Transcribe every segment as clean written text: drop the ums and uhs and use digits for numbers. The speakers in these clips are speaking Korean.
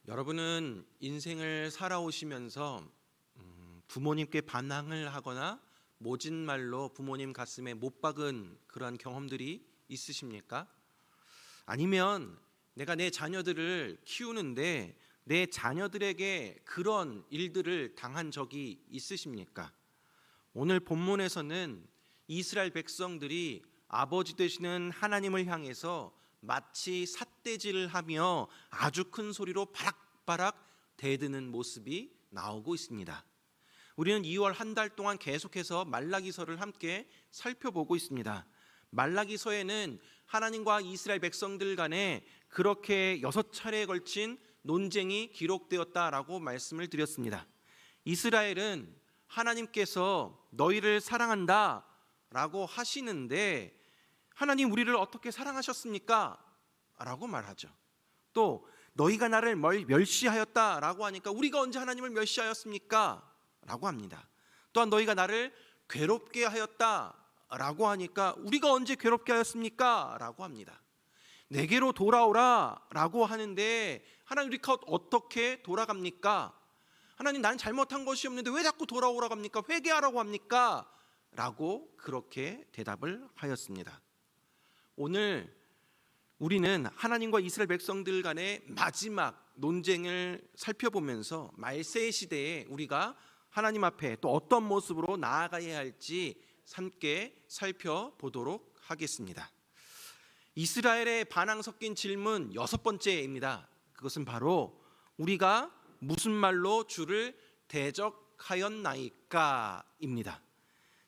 여러분은 인생을 살아오시면서 부모님께 반항을 하거나 모진 말로 부모님 가슴에 못 박은 그러한 경험들이 있으십니까? 아니면 내가 내 자녀들을 키우는데 내 자녀들에게 그런 일들을 당한 적이 있으십니까? 오늘 본문에서는 이스라엘 백성들이 아버지 되시는 하나님을 향해서 마치 삿대질을 하며 아주 큰 소리로 바락바락 대드는 모습이 나오고 있습니다. 우리는 2월 한 달 동안 계속해서 말라기서를 함께 살펴보고 있습니다. 말라기서에는 하나님과 이스라엘 백성들 간에 그렇게 6차례에 걸친 논쟁이 기록되었다라고 말씀을 드렸습니다. 이스라엘은 하나님께서 너희를 사랑한다 라고 하시는데 하나님 우리를 어떻게 사랑하셨습니까? 라고 말하죠. 또 너희가 나를 멸시하였다 라고 하니까 우리가 언제 하나님을 멸시하였습니까? 라고 합니다. 또한 너희가 나를 괴롭게 하였다 라고 하니까 우리가 언제 괴롭게 하였습니까? 라고 합니다. 내게로 돌아오라 라고 하는데 하나님 우리가 어떻게 돌아갑니까? 하나님 나는 잘못한 것이 없는데 왜 자꾸 돌아오라고 합니까? 회개하라고 합니까? 라고 그렇게 대답을 하였습니다. 오늘 우리는 하나님과 이스라엘 백성들 간의 마지막 논쟁을 살펴보면서 말세 시대에 우리가 하나님 앞에 또 어떤 모습으로 나아가야 할지 함께 살펴보도록 하겠습니다. 이스라엘의 반항 섞인 질문 6번째입니다. 그것은 바로 우리가 무슨 말로 주를 대적하였나이까입니다.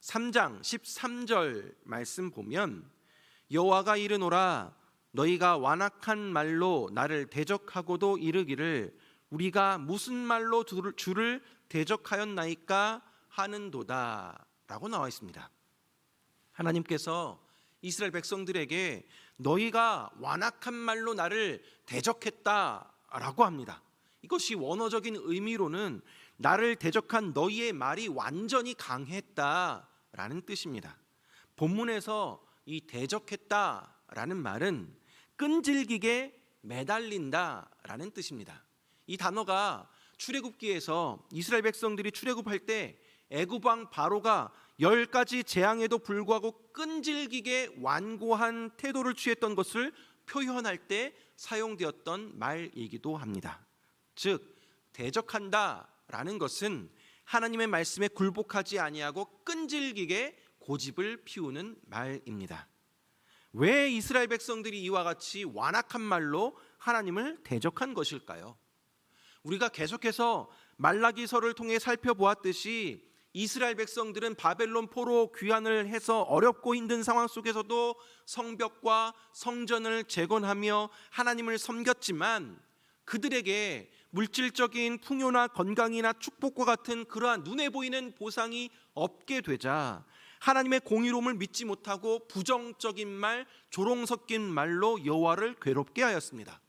3장 13절 말씀 보면 여호와가 이르노라 너희가 완악한 말로 나를 대적하고도 이르기를 우리가 무슨 말로 주를 대적하였나이까 하는도다 라고 나와 있습니다. 하나님께서 이스라엘 백성들에게 너희가 완악한 말로 나를 대적했다라고 합니다. 이것이 원어적인 의미로는 나를 대적한 너희의 말이 완전히 강했다라는 뜻입니다. 본문에서 이 대적했다라는 말은 끈질기게 매달린다라는 뜻입니다. 이 단어가 출애굽기에서 이스라엘 백성들이 출애굽할 때 애굽 왕 바로가 10가지 재앙에도 불구하고 끈질기게 완고한 태도를 취했던 것을 표현할 때 사용되었던 말이기도 합니다. 즉 대적한다라는 것은 하나님의 말씀에 굴복하지 아니하고 끈질기게 고집을 피우는 말입니다. 왜 이스라엘 백성들이 이와 같이 완악한 말로 하나님을 대적한 것일까요? 우리가 계속해서 말라기서를 통해 살펴보았듯이 이스라엘 백성들은 바벨론 포로 귀환을 해서 어렵고 힘든 상황 속에서도 성벽과 성전을 재건하며 하나님을 섬겼지만 그들에게 물질적인 풍요나 건강이나 축복과 같은 그러한 눈에 보이는 보상이 없게 되자 하나님의 공의로움을 믿지 못하고 부정적인 말, 조롱 섞인 말로 여호와를 괴롭게 하였습니다.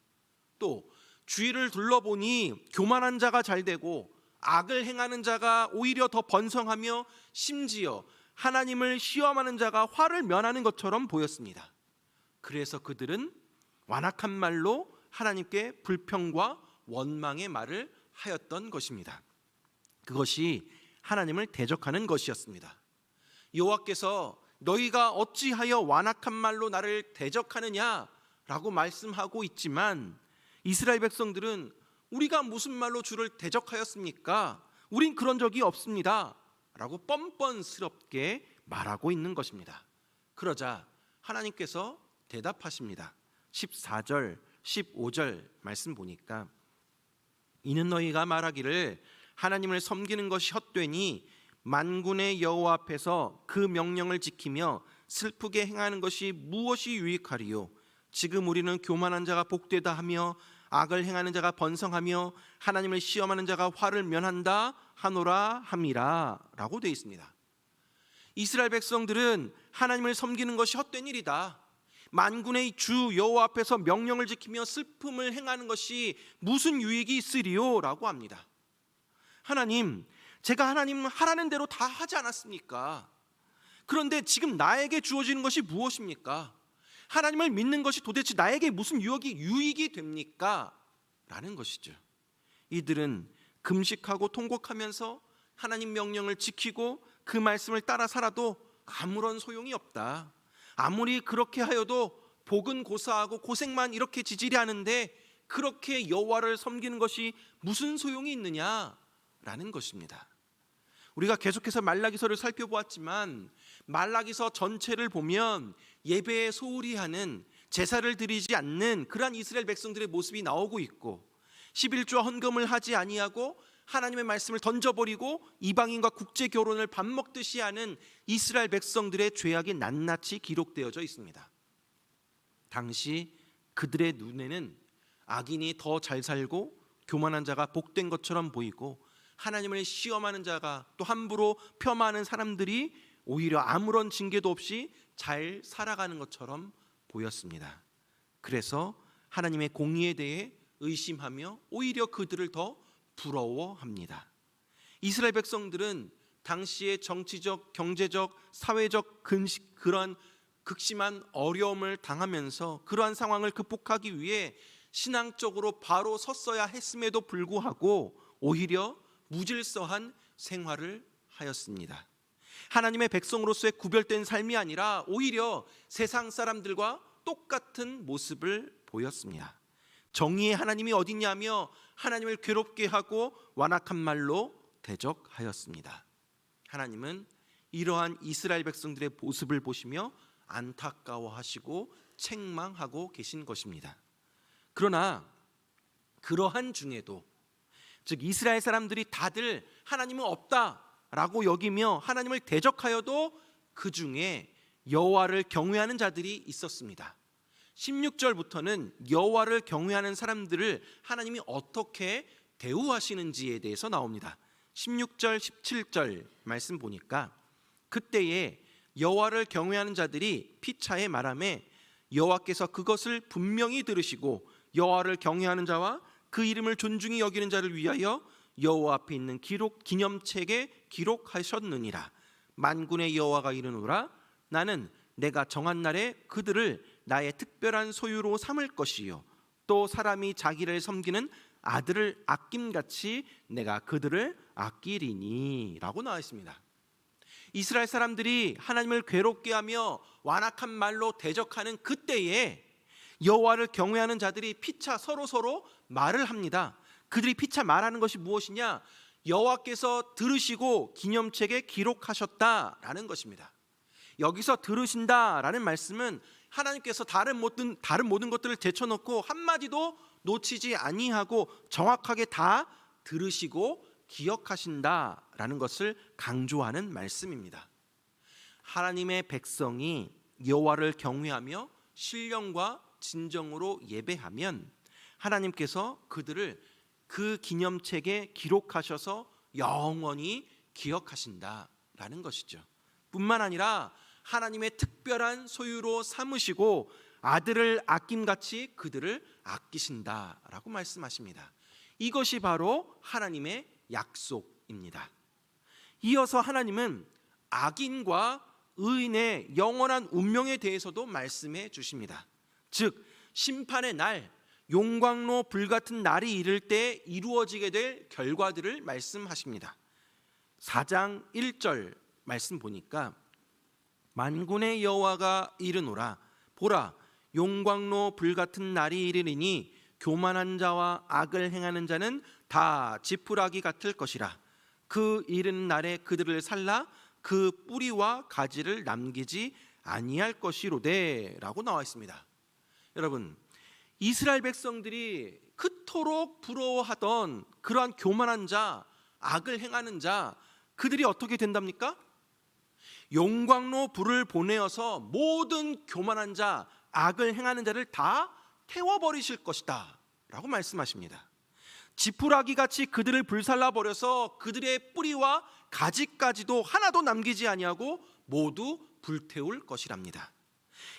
또 주위를 둘러보니 교만한 자가 잘 되고 악을 행하는 자가 오히려 더 번성하며 심지어 하나님을 시험하는 자가 화를 면하는 것처럼 보였습니다. 그래서 그들은 완악한 말로 하나님께 불평과 원망의 말을 하였던 것입니다. 그것이 하나님을 대적하는 것이었습니다. 여호와께서 너희가 어찌하여 완악한 말로 나를 대적하느냐라고 말씀하고 있지만 이스라엘 백성들은 우리가 무슨 말로 주를 대적하였습니까? 우린 그런 적이 없습니다 라고 뻔뻔스럽게 말하고 있는 것입니다. 그러자 하나님께서 대답하십니다. 14절 15절 말씀 보니까 이는 너희가 말하기를 하나님을 섬기는 것이 헛되니 만군의 여호와 앞에서 그 명령을 지키며 슬프게 행하는 것이 무엇이 유익하리요? 지금 우리는 교만한 자가 복되다 하며 악을 행하는 자가 번성하며 하나님을 시험하는 자가 화를 면한다 하노라 함이라 라고 되어 있습니다. 이스라엘 백성들은 하나님을 섬기는 것이 헛된 일이다, 만군의 주 여호와 앞에서 명령을 지키며 슬픔을 행하는 것이 무슨 유익이 있으리요? 라고 합니다. 하나님, 제가 하나님 하라는 대로 다 하지 않았습니까? 그런데 지금 나에게 주어지는 것이 무엇입니까? 하나님을 믿는 것이 도대체 나에게 무슨 유익이 됩니까? 라는 것이죠. 이들은 금식하고 통곡하면서 하나님 명령을 지키고 그 말씀을 따라 살아도 아무런 소용이 없다. 아무리 그렇게 하여도 복은 고사하고 고생만 이렇게 지질이 하는데 그렇게 여호와를 섬기는 것이 무슨 소용이 있느냐라는 것입니다. 우리가 계속해서 말라기서를 살펴보았지만 말라기서 전체를 보면 예배에 소홀히 하는, 제사를 드리지 않는 그러한 이스라엘 백성들의 모습이 나오고 있고, 11조 헌금을 하지 아니하고 하나님의 말씀을 던져버리고 이방인과 국제 결혼을 밥 먹듯이 하는 이스라엘 백성들의 죄악이 낱낱이 기록되어져 있습니다. 당시 그들의 눈에는 악인이 더 잘 살고 교만한 자가 복된 것처럼 보이고, 하나님을 시험하는 자가 또 함부로 폄하하는 사람들이 오히려 아무런 징계도 없이 잘 살아가는 것처럼 보였습니다. 그래서 하나님의 공의에 대해 의심하며 오히려 그들을 더 부러워합니다. 이스라엘 백성들은 당시의 정치적, 경제적, 사회적 그런 극심한 어려움을 당하면서 그러한 상황을 극복하기 위해 신앙적으로 바로 섰어야 했음에도 불구하고 오히려 무질서한 생활을 하였습니다. 하나님의 백성으로서의 구별된 삶이 아니라 오히려 세상 사람들과 똑같은 모습을 보였습니다. 정의의 하나님이 어디냐며 하나님을 괴롭게 하고 완악한 말로 대적하였습니다. 하나님은 이러한 이스라엘 백성들의 모습을 보시며 안타까워하시고 책망하고 계신 것입니다. 그러나 그러한 중에도, 즉 이스라엘 사람들이 다들 하나님은 없다라고 여기며 하나님을 대적하여도 그 중에 여호와를 경외하는 자들이 있었습니다. 16절부터는 여호와를 경외하는 사람들을 하나님이 어떻게 대우하시는지에 대해서 나옵니다. 16절, 17절 말씀 보니까 그때에 여호와를 경외하는 자들이 피차에 말하매 여호와께서 그것을 분명히 들으시고 여호와를 경외하는 자와 그 이름을 존중히 여기는 자를 위하여 여호와 앞에 있는 기념책에 기록하셨느니라. 만군의 여호와가 이르노라. 나는 내가 정한 날에 그들을 나의 특별한 소유로 삼을 것이요 또 사람이 자기를 섬기는 아들을 아낌같이 내가 그들을 아끼리니 라고 나와 있습니다. 이스라엘 사람들이 하나님을 괴롭게 하며 완악한 말로 대적하는 그때에 여호와를 경외하는 자들이 피차 서로 말을 합니다. 그들이 피차 말하는 것이 무엇이냐? 여호와께서 들으시고 기념책에 기록하셨다라는 것입니다. 여기서 들으신다라는 말씀은 하나님께서 다른 모든 것들을 제쳐놓고 한마디도 놓치지 아니하고 정확하게 다 들으시고 기억하신다라는 것을 강조하는 말씀입니다. 하나님의 백성이 여호와를 경외하며 신령과 진정으로 예배하면 하나님께서 그들을 그 기념책에 기록하셔서 영원히 기억하신다라는 것이죠. 뿐만 아니라 하나님의 특별한 소유로 삼으시고 아들을 아낌같이 그들을 아끼신다라고 말씀하십니다. 이것이 바로 하나님의 약속입니다. 이어서 하나님은 악인과 의인의 영원한 운명에 대해서도 말씀해 주십니다. 즉 심판의 날, 용광로 불같은 날이 이를 때 이루어지게 될 결과들을 말씀하십니다. 4장 1절 말씀 보니까 만군의 여호와가 이르노라. 보라, 용광로 불같은 날이 이르리니 교만한 자와 악을 행하는 자는 다 지푸라기 같을 것이라. 그 이른 날에 그들을 살라 그 뿌리와 가지를 남기지 아니할 것이로되 라고 나와 있습니다. 여러분, 이스라엘 백성들이 그토록 부러워하던 그러한 교만한 자, 악을 행하는 자, 그들이 어떻게 된답니까? 용광로 불을 보내어서 모든 교만한 자, 악을 행하는 자를 다 태워버리실 것이다 라고 말씀하십니다. 지푸라기 같이 그들을 불살라 버려서 그들의 뿌리와 가지까지도 하나도 남기지 아니하고 모두 불태울 것이랍니다.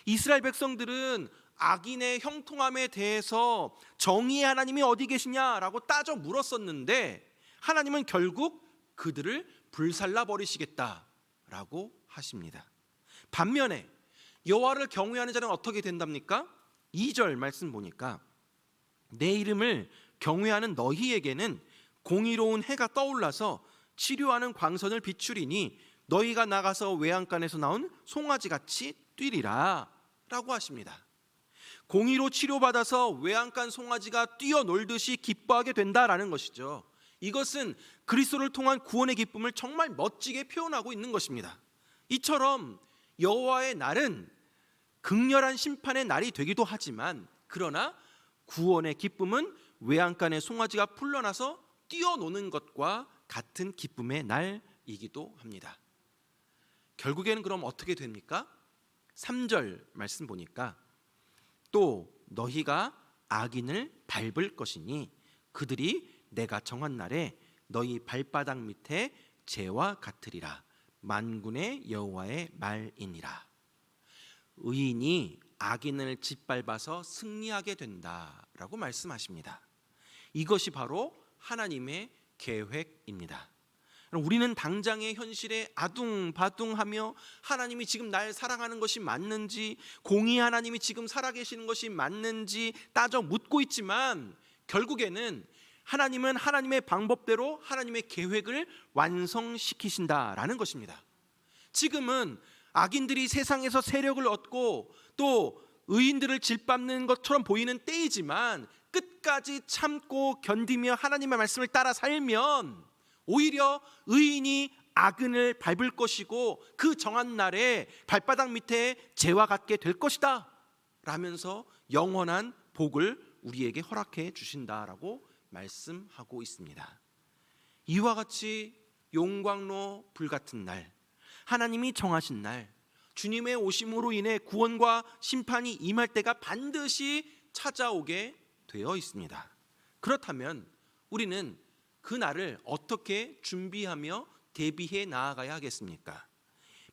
이스라엘 백성들은 악인의 형통함에 대해서 정의의 하나님이 어디 계시냐라고 따져 물었었는데 하나님은 결국 그들을 불살라 버리시겠다라고 하십니다. 반면에 여호와를 경외하는 자는 어떻게 된답니까? 2절 말씀 보니까 내 이름을 경외하는 너희에게는 공의로운 해가 떠올라서 치료하는 광선을 비추리니 너희가 나가서 외양간에서 나온 송아지같이 뛰리라 라고 하십니다. 공의로 치료받아서 외양간 송아지가 뛰어놀듯이 기뻐하게 된다라는 것이죠. 이것은 그리스도를 통한 구원의 기쁨을 정말 멋지게 표현하고 있는 것입니다. 이처럼 여호와의 날은 극렬한 심판의 날이 되기도 하지만, 그러나 구원의 기쁨은 외양간의 송아지가 풀려나서 뛰어노는 것과 같은 기쁨의 날이기도 합니다. 결국에는 그럼 어떻게 됩니까? 3절 말씀 보니까 또 너희가 악인을 밟을 것이니 그들이 내가 정한 날에 너희 발바닥 밑에 재와 같으리라. 만군의 여호와의 말이니라. 의인이 악인을 짓밟아서 승리하게 된다라고 말씀하십니다. 이것이 바로 하나님의 계획입니다. 우리는 당장의 현실에 아둥바둥하며 하나님이 지금 날 사랑하는 것이 맞는지, 공의 하나님이 지금 살아계시는 것이 맞는지 따져 묻고 있지만, 결국에는 하나님은 하나님의 방법대로 하나님의 계획을 완성시키신다라는 것입니다. 지금은 악인들이 세상에서 세력을 얻고 또 의인들을 짓밟는 것처럼 보이는 때이지만, 끝까지 참고 견디며 하나님의 말씀을 따라 살면 오히려 의인이 악인을 밟을 것이고 그 정한 날에 발바닥 밑에 재와 같게 될 것이다 라면서 영원한 복을 우리에게 허락해 주신다라고 말씀하고 있습니다. 이와 같이 용광로 불같은 날, 하나님이 정하신 날, 주님의 오심으로 인해 구원과 심판이 임할 때가 반드시 찾아오게 되어 있습니다. 그렇다면 우리는 그 날을 어떻게 준비하며 대비해 나아가야 하겠습니까?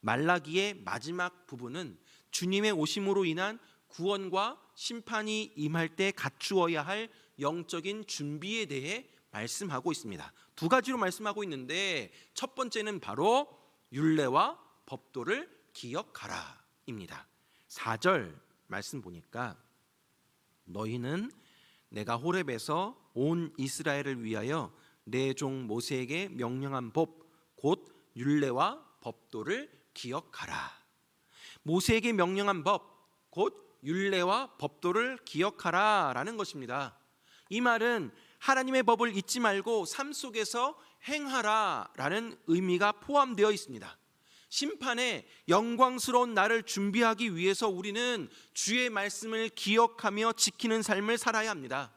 말라기의 마지막 부분은 주님의 오심으로 인한 구원과 심판이 임할 때 갖추어야 할 영적인 준비에 대해 말씀하고 있습니다. 두 가지로 말씀하고 있는데, 첫 번째는 바로 율례와 법도를 기억하라 입니다. 4절 말씀 보니까 너희는 내가 호렙에서 온 이스라엘을 위하여 내 종 모세에게 명령한 법 곧 율례와 법도를 기억하라. 모세에게 명령한 법 곧 율례와 법도를 기억하라 라는 것입니다. 이 말은 하나님의 법을 잊지 말고 삶 속에서 행하라 라는 의미가 포함되어 있습니다. 심판의 영광스러운 날을 준비하기 위해서 우리는 주의 말씀을 기억하며 지키는 삶을 살아야 합니다.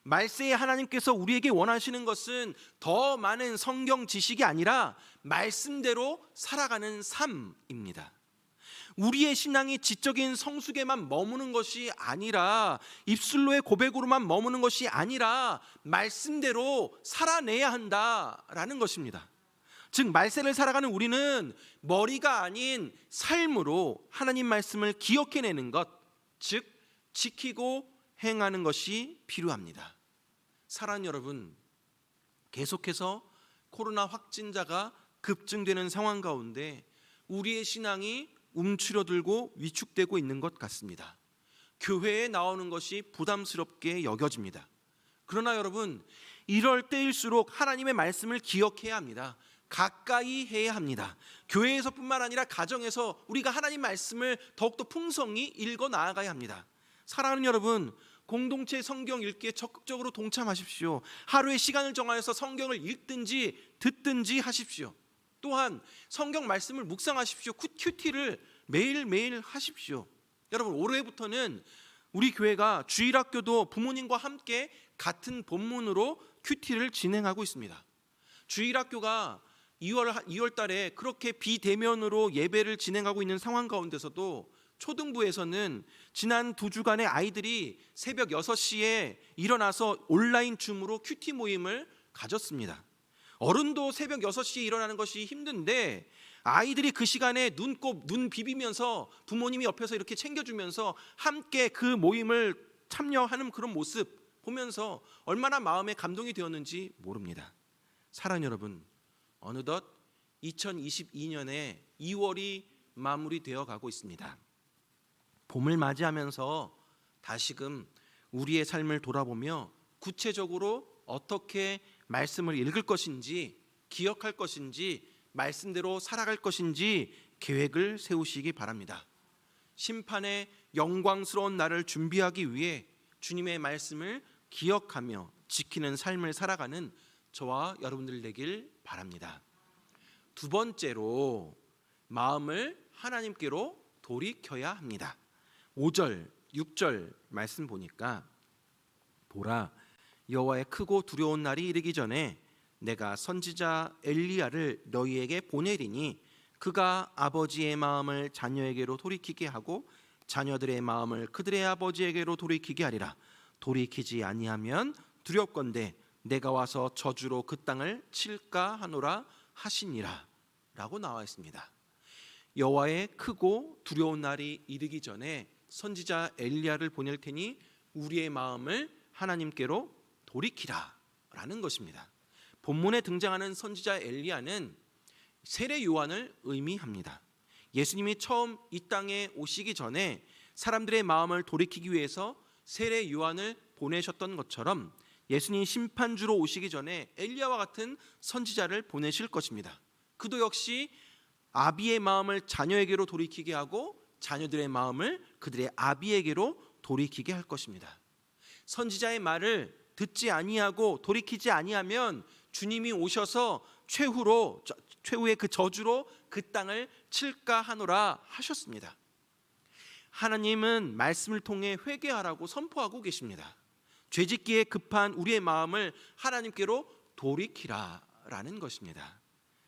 말세에 하나님께서 우리에게 원하시는 것은 더 많은 성경 지식이 아니라 말씀대로 살아가는 삶입니다. 우리의 신앙이 지적인 성숙에만 머무는 것이 아니라, 입술로의 고백으로만 머무는 것이 아니라 말씀대로 살아내야 한다라는 것입니다. 즉 말세를 살아가는 우리는 머리가 아닌 삶으로 하나님 말씀을 기억해내는 것, 즉 지키고 행하는 것이 필요합니다. 사랑하는 여러분, 계속해서 코로나 확진자가 급증되는 상황 가운데 우리의 신앙이 움츠러들고 위축되고 있는 것 같습니다. 교회에 나오는 것이 부담스럽게 여겨집니다. 그러나 여러분, 이럴 때일수록 하나님의 말씀을 기억해야 합니다. 가까이 해야 합니다. 교회에서뿐만 아니라 가정에서 우리가 하나님 말씀을 더욱더 풍성히 읽어 나아가야 합니다. 사랑하는 여러분, 공동체 성경 읽기에 적극적으로 동참하십시오. 하루에 시간을 정하여서 성경을 읽든지 듣든지 하십시오. 또한 성경 말씀을 묵상하십시오. 큐티를 매일매일 하십시오. 여러분, 올해부터는 우리 교회가 주일학교도 부모님과 함께 같은 본문으로 큐티를 진행하고 있습니다. 주일학교가 2월 달에 그렇게 비대면으로 예배를 진행하고 있는 상황 가운데서도 초등부에서는 지난 2주간의 아이들이 새벽 6시에 일어나서 온라인 줌으로 큐티 모임을 가졌습니다. 어른도 새벽 6시에 일어나는 것이 힘든데 아이들이 그 시간에 눈 비비면서 부모님이 옆에서 이렇게 챙겨주면서 함께 그 모임을 참여하는 그런 모습 보면서 얼마나 마음에 감동이 되었는지 모릅니다. 사랑하는 여러분, 어느덧 2022년에 2월이 마무리되어 가고 있습니다. 봄을 맞이하면서 다시금 우리의 삶을 돌아보며 구체적으로 어떻게 말씀을 읽을 것인지, 기억할 것인지, 말씀대로 살아갈 것인지 계획을 세우시기 바랍니다. 심판의 영광스러운 날을 준비하기 위해 주님의 말씀을 기억하며 지키는 삶을 살아가는 저와 여러분들 되길 바랍니다. 두 번째로 마음을 하나님께로 돌이켜야 합니다. 5절, 6절 말씀 보니까 보라, 여호와의 크고 두려운 날이 이르기 전에 내가 선지자 엘리야를 너희에게 보내리니 그가 아버지의 마음을 자녀에게로 돌이키게 하고 자녀들의 마음을 그들의 아버지에게로 돌이키게 하리라. 돌이키지 아니하면 두렵건대 내가 와서 저주로 그 땅을 칠까 하노라 하시니라 라고 나와 있습니다. 여호와의 크고 두려운 날이 이르기 전에 선지자 엘리야를 보낼 테니 우리의 마음을 하나님께로 돌이키라 라는 것입니다. 본문에 등장하는 선지자 엘리야는 세례 요한을 의미합니다. 예수님이 처음 이 땅에 오시기 전에 사람들의 마음을 돌이키기 위해서 세례 요한을 보내셨던 것처럼 예수님 심판주로 오시기 전에 엘리야와 같은 선지자를 보내실 것입니다. 그도 역시 아비의 마음을 자녀에게로 돌이키게 하고 자녀들의 마음을 그들의 아비에게로 돌이키게 할 것입니다. 선지자의 말을 듣지 아니하고 돌이키지 아니하면 주님이 오셔서 최후의 그 저주로 그 땅을 칠까 하노라 하셨습니다. 하나님은 말씀을 통해 회개하라고 선포하고 계십니다. 죄짓기에 급한 우리의 마음을 하나님께로 돌이키라라는 것입니다.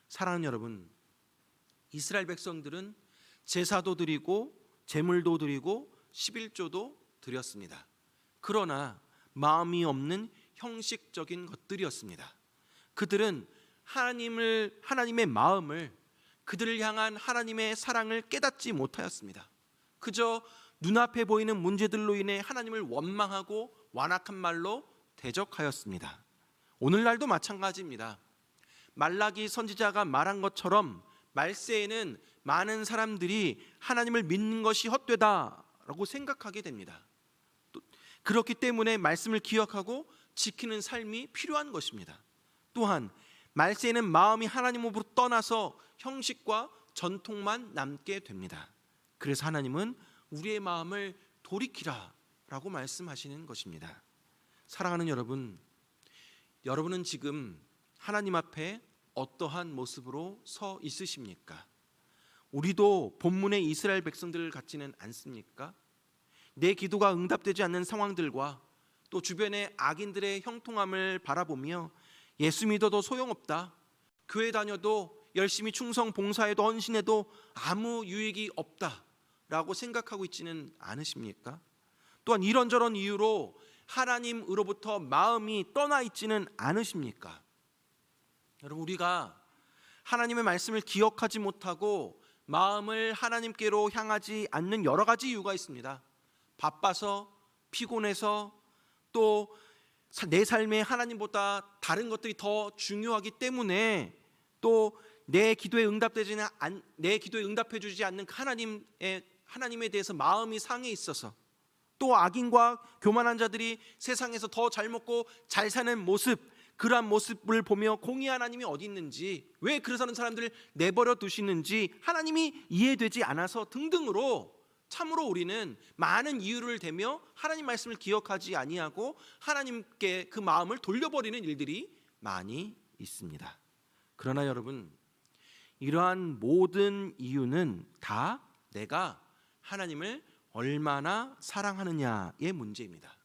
사랑하는 여러분, 이스라엘 백성들은 제사도 드리고 제물도 드리고 11조도 드렸습니다. 그러나 마음이 없는 형식적인 것들이었습니다. 그들은 하나님의 마음을, 그들을 향한 하나님의 사랑을 깨닫지 못하였습니다. 그저 눈앞에 보이는 문제들로 인해 하나님을 원망하고 완악한 말로 대적하였습니다. 오늘날도 마찬가지입니다. 말라기 선지자가 말한 것처럼 말세에는 많은 사람들이 하나님을 믿는 것이 헛되다라고 생각하게 됩니다. 그렇기 때문에 말씀을 기억하고 지키는 삶이 필요한 것입니다. 또한 말세에는 마음이 하나님으로 떠나서 형식과 전통만 남게 됩니다. 그래서 하나님은 우리의 마음을 돌이키라 라고 말씀하시는 것입니다. 사랑하는 여러분, 여러분은 지금 하나님 앞에 어떠한 모습으로 서 있으십니까? 우리도 본문의 이스라엘 백성들 같지는 않습니까? 내 기도가 응답되지 않는 상황들과 또 주변의 악인들의 형통함을 바라보며 예수 믿어도 소용없다, 교회 다녀도 열심히 충성 봉사해도 헌신해도 아무 유익이 없다 라고 생각하고 있지는 않으십니까? 또한 이런저런 이유로 하나님으로부터 마음이 떠나 있지는 않으십니까? 여러분, 우리가 하나님의 말씀을 기억하지 못하고 마음을 하나님께로 향하지 않는 여러 가지 이유가 있습니다. 바빠서, 피곤해서, 또 내 삶에 하나님보다 다른 것들이 더 중요하기 때문에, 또 내 기도에 응답해 주지 않는 하나님에 대해서 마음이 상해 있어서, 또 악인과 교만한 자들이 세상에서 더 잘 먹고 잘 사는 모습, 그러한 모습을 보며 공의 하나님이 어디 있는지, 왜 그러는 사람들을 내버려 두시는지 하나님이 이해되지 않아서 등등으로 참으로 우리는 많은 이유를 대며 하나님 말씀을 기억하지 아니하고 하나님께 그 마음을 돌려버리는 일들이 많이 있습니다. 그러나 여러분, 이러한 모든 이유는 다 내가 하나님을 얼마나 사랑하느냐의 문제입니다.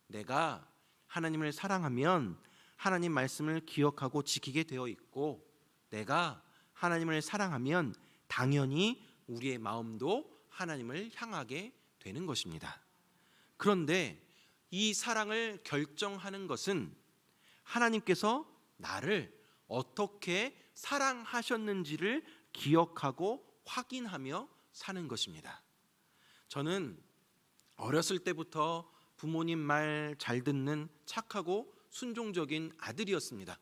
내가 하나님을 사랑하면 하나님 말씀을 기억하고 지키게 되어 있고, 내가 하나님을 사랑하면 당연히 우리의 마음도 하나님을 향하게 되는 것입니다. 그런데 이 사랑을 결정하는 것은 하나님께서 나를 어떻게 사랑하셨는지를 기억하고 확인하며 사는 것입니다. 저는 어렸을 때부터 부모님 말 잘 듣는 착하고 순종적인 아들이었습니다.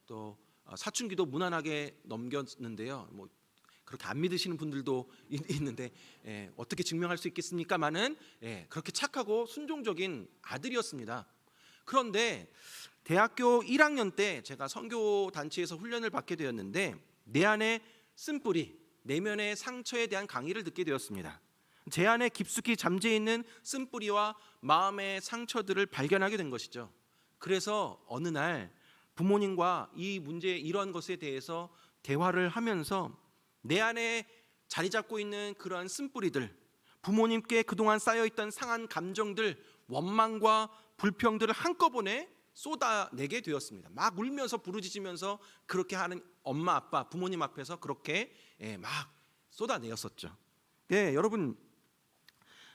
또 사춘기도 무난하게 넘겼는데요. 그렇게 안 믿으시는 분들도 있는데 어떻게 증명할 수 있겠습니까마는 그렇게 착하고 순종적인 아들이었습니다. 그런데 대학교 1학년 때 제가 선교 단체에서 훈련을 받게 되었는데 내 안에 쓴뿌리, 내면의 상처에 대한 강의를 듣게 되었습니다. 제 안에 깊숙이 잠재 있는 쓴뿌리와 마음의 상처들을 발견하게 된 것이죠. 그래서 어느 날 부모님과 이 문제, 이런 것에 대해서 대화를 하면서 내 안에 자리 잡고 있는 그러한 쓴뿌리들, 부모님께 그동안 쌓여있던 상한 감정들, 원망과 불평들을 한꺼번에 쏟아내게 되었습니다. 막 울면서 부르짖으면서 그렇게 하는 엄마, 아빠, 부모님 앞에서 그렇게 막 쏟아내었었죠. 네, 여러분,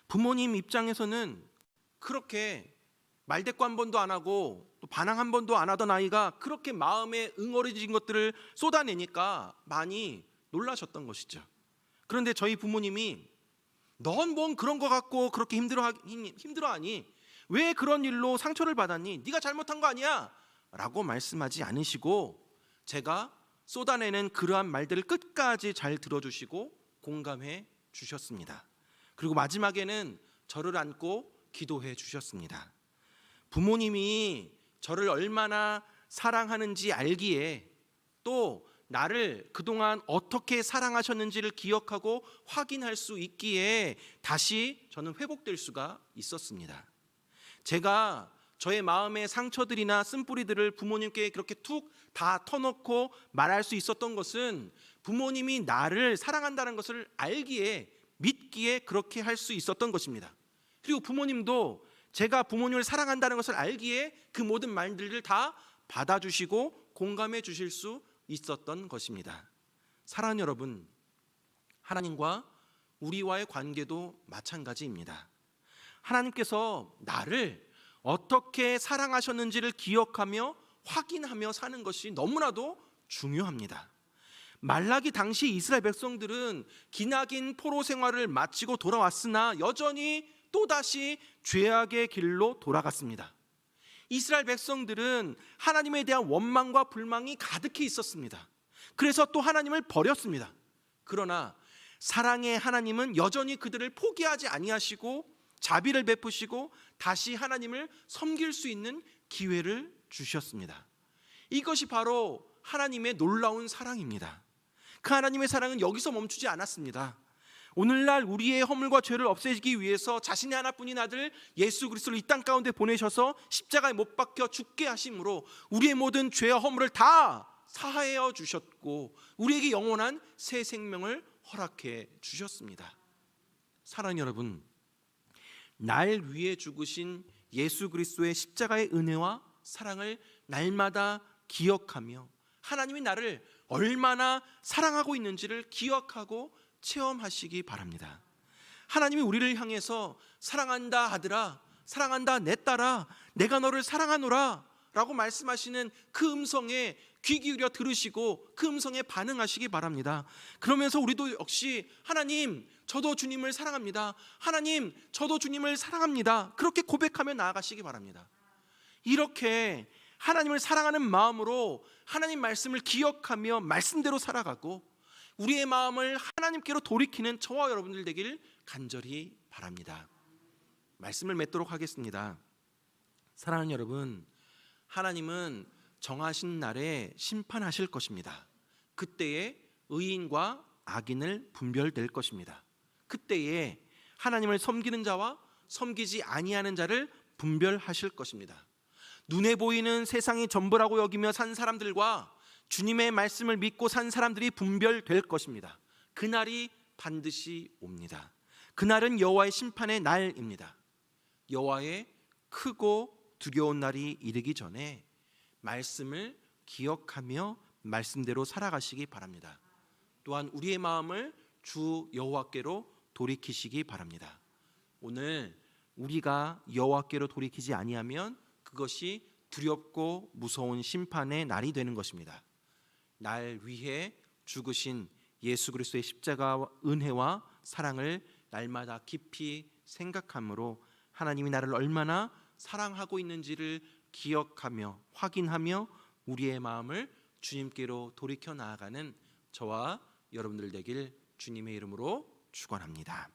부모님 입장에서는 그렇게 말대꾸 한 번도 안 하고 또 반항 한 번도 안 하던 아이가 그렇게 마음에 응어리진 것들을 쏟아내니까 많이 놀라셨던 것이죠. 그런데 저희 부모님이 넌 뭔 그런 거 갖고 그렇게 힘들어하니? 왜 그런 일로 상처를 받았니? 네가 잘못한 거 아니야? 라고 말씀하지 않으시고 제가 쏟아내는 그러한 말들을 끝까지 잘 들어주시고 공감해 주셨습니다. 그리고 마지막에는 저를 안고 기도해 주셨습니다. 부모님이 저를 얼마나 사랑하는지 알기에 또 나를 그동안 어떻게 사랑하셨는지를 기억하고 확인할 수 있기에 다시 저는 회복될 수가 있었습니다. 제가 저의 마음의 상처들이나 쓴뿌리들을 부모님께 그렇게 툭 다 터놓고 말할 수 있었던 것은 부모님이 나를 사랑한다는 것을 알기에, 믿기에 그렇게 할 수 있었던 것입니다. 그리고 부모님도 제가 부모님을 사랑한다는 것을 알기에 그 모든 말들을 다 받아주시고 공감해 주실 수 있었던 것입니다. 사랑하는 여러분, 하나님과 우리와의 관계도 마찬가지입니다. 하나님께서 나를 어떻게 사랑하셨는지를 기억하며 확인하며 사는 것이 너무나도 중요합니다. 말라기 당시 이스라엘 백성들은 기나긴 포로 생활을 마치고 돌아왔으나 여전히 또다시 죄악의 길로 돌아갔습니다. 이스라엘 백성들은 하나님에 대한 원망과 불망이 가득히 있었습니다. 그래서 또 하나님을 버렸습니다. 그러나 사랑의 하나님은 여전히 그들을 포기하지 아니하시고 자비를 베푸시고 다시 하나님을 섬길 수 있는 기회를 주셨습니다. 이것이 바로 하나님의 놀라운 사랑입니다. 그 하나님의 사랑은 여기서 멈추지 않았습니다. 오늘날 우리의 허물과 죄를 없애기 위해서 자신의 하나뿐인 아들 예수 그리스도를 이 땅 가운데 보내셔서 십자가에 못 박혀 죽게 하심으로 우리의 모든 죄와 허물을 다 사하여 주셨고 우리에게 영원한 새 생명을 허락해 주셨습니다. 사랑하는 여러분, 날 위해 죽으신 예수 그리스도의 십자가의 은혜와 사랑을 날마다 기억하며 하나님이 나를 얼마나 사랑하고 있는지를 기억하고 체험하시기 바랍니다. 하나님이 우리를 향해서 사랑한다 아들아, 사랑한다 내 딸아, 내가 너를 사랑하노라 라고 말씀하시는 그 음성에 귀 기울여 들으시고 그 음성에 반응하시기 바랍니다. 그러면서 우리도 역시 하나님, 저도 주님을 사랑합니다. 하나님, 저도 주님을 사랑합니다. 그렇게 고백하며 나아가시기 바랍니다. 이렇게 하나님을 사랑하는 마음으로 하나님 말씀을 기억하며 말씀대로 살아가고 우리의 마음을 하나님께로 돌이키는 저와 여러분들 되길 간절히 바랍니다. 말씀을 맺도록 하겠습니다. 사랑하는 여러분, 하나님은 정하신 날에 심판하실 것입니다. 그때에 의인과 악인을 분별될 것입니다. 그때에 하나님을 섬기는 자와 섬기지 아니하는 자를 분별하실 것입니다. 눈에 보이는 세상이 전부라고 여기며 산 사람들과 주님의 말씀을 믿고 산 사람들이 분별될 것입니다. 그날이 반드시 옵니다. 그날은 여호와의 심판의 날입니다. 여호와의 크고 두려운 날이 이르기 전에 말씀을 기억하며 말씀대로 살아가시기 바랍니다. 또한 우리의 마음을 주 여호와께로 돌이키시기 바랍니다. 오늘 우리가 여호와께로 돌이키지 아니하면 그것이 두렵고 무서운 심판의 날이 되는 것입니다. 날 위해 죽으신 예수 그리스도의 십자가 은혜와 사랑을 날마다 깊이 생각함으로 하나님이 나를 얼마나 사랑하고 있는지를 기억하며 확인하며 우리의 마음을 주님께로 돌이켜 나아가는 저와 여러분들 되길 주님의 이름으로 축원합니다.